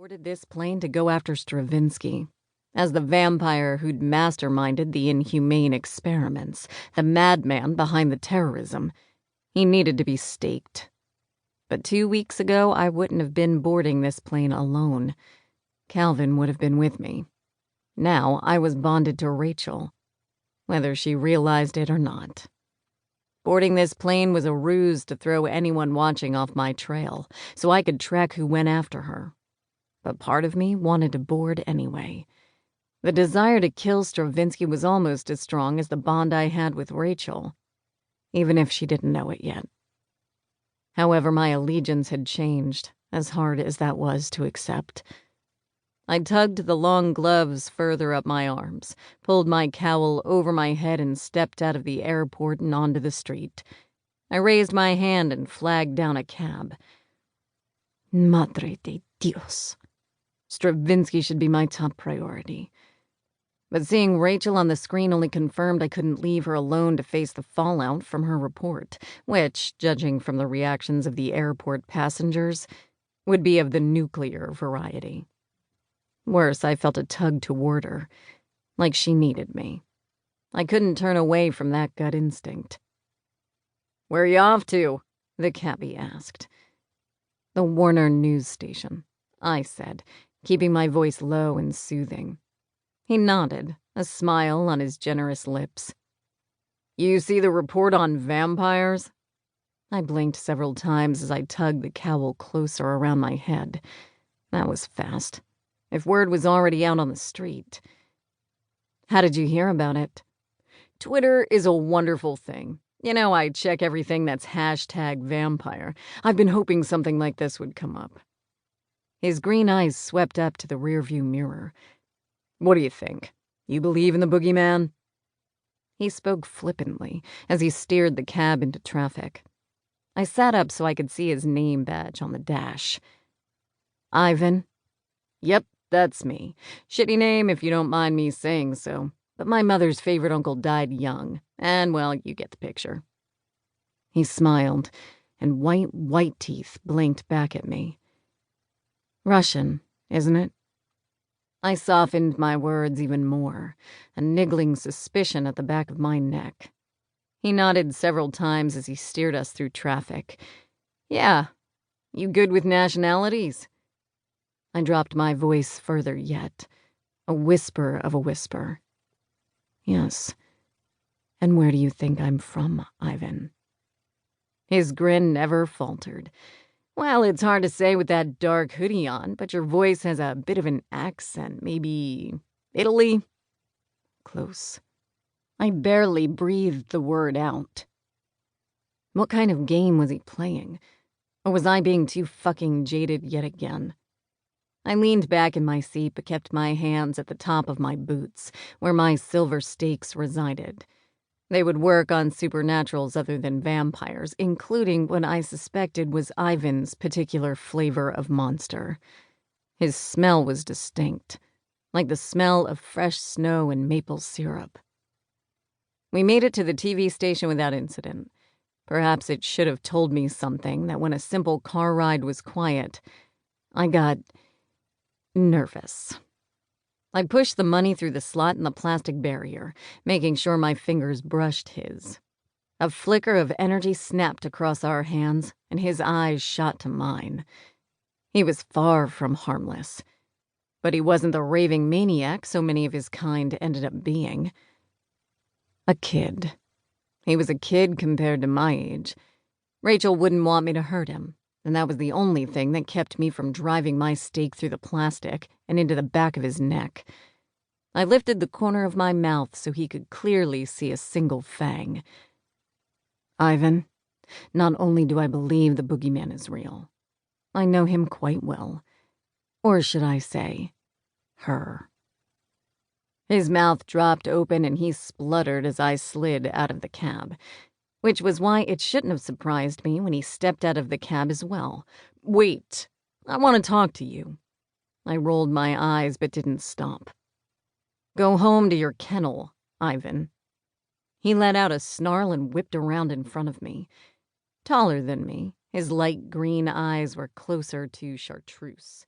boarded this plane to go after Stravinsky. As the vampire who'd masterminded the inhumane experiments, the madman behind the terrorism, he needed to be staked. But 2 weeks ago, I wouldn't have been boarding this plane alone. Calvin would have been with me. Now I was bonded to Rachel, whether she realized it or not. Boarding this plane was a ruse to throw anyone watching off my trail, so I could track who went after her. But part of me wanted to board anyway. The desire to kill Stravinsky was almost as strong as the bond I had with Rachel, even if she didn't know it yet. However, my allegiance had changed, as hard as that was to accept. I tugged the long gloves further up my arms, pulled my cowl over my head, and stepped out of the airport and onto the street. I raised my hand and flagged down a cab. Madre de Dios. Stravinsky should be my top priority. But seeing Rachel on the screen only confirmed I couldn't leave her alone to face the fallout from her report, which, judging from the reactions of the airport passengers, would be of the nuclear variety. Worse, I felt a tug toward her, like she needed me. I couldn't turn away from that gut instinct. "Where are you off to?" the cabbie asked. "The Warner News Station," I said, keeping my voice low and soothing. He nodded, a smile on his generous lips. "You see the report on vampires?" I blinked several times as I tugged the cowl closer around my head. That was fast. If word was already out on the street. "How did you hear about it?" "Twitter is a wonderful thing. You know, I check everything that's #vampire. I've been hoping something like this would come up." His green eyes swept up to the rearview mirror. "What do you think? You believe in the boogeyman?" He spoke flippantly as he steered the cab into traffic. I sat up so I could see his name badge on the dash. "Ivan?" "Yep, that's me. Shitty name if you don't mind me saying so, but my mother's favorite uncle died young, and, well, you get the picture." He smiled, and white teeth blinked back at me. "Russian, isn't it?" I softened my words even more, a niggling suspicion at the back of my neck. He nodded several times as he steered us through traffic. "Yeah. You good with nationalities?" I dropped my voice further yet, a whisper of a whisper. "Yes. And where do you think I'm from, Ivan?" His grin never faltered. "Well, it's hard to say with that dark hoodie on, but your voice has a bit of an accent. Maybe Italy?" Close. I barely breathed the word out. What kind of game was he playing? Or was I being too fucking jaded yet again? I leaned back in my seat but kept my hands at the top of my boots, where my silver stakes resided. They would work on supernaturals other than vampires, including what I suspected was Ivan's particular flavor of monster. His smell was distinct, like the smell of fresh snow and maple syrup. We made it to the TV station without incident. Perhaps it should have told me something, that when a simple car ride was quiet, I got nervous. I pushed the money through the slot in the plastic barrier, making sure my fingers brushed his. A flicker of energy snapped across our hands, and his eyes shot to mine. He was far from harmless. But he wasn't the raving maniac so many of his kind ended up being. A kid. He was a kid compared to my age. Rachel wouldn't want me to hurt him, and that was the only thing that kept me from driving my stake through the plastic and into the back of his neck. I lifted the corner of my mouth so he could clearly see a single fang. "Ivan, not only do I believe the boogeyman is real, I know him quite well. Or should I say, her." His mouth dropped open and he spluttered as I slid out of the cab, which was why it shouldn't have surprised me when he stepped out of the cab as well. "Wait, I want to talk to you." I rolled my eyes but didn't stop. "Go home to your kennel, Ivan." He let out a snarl and whipped around in front of me. Taller than me, his light green eyes were closer to chartreuse.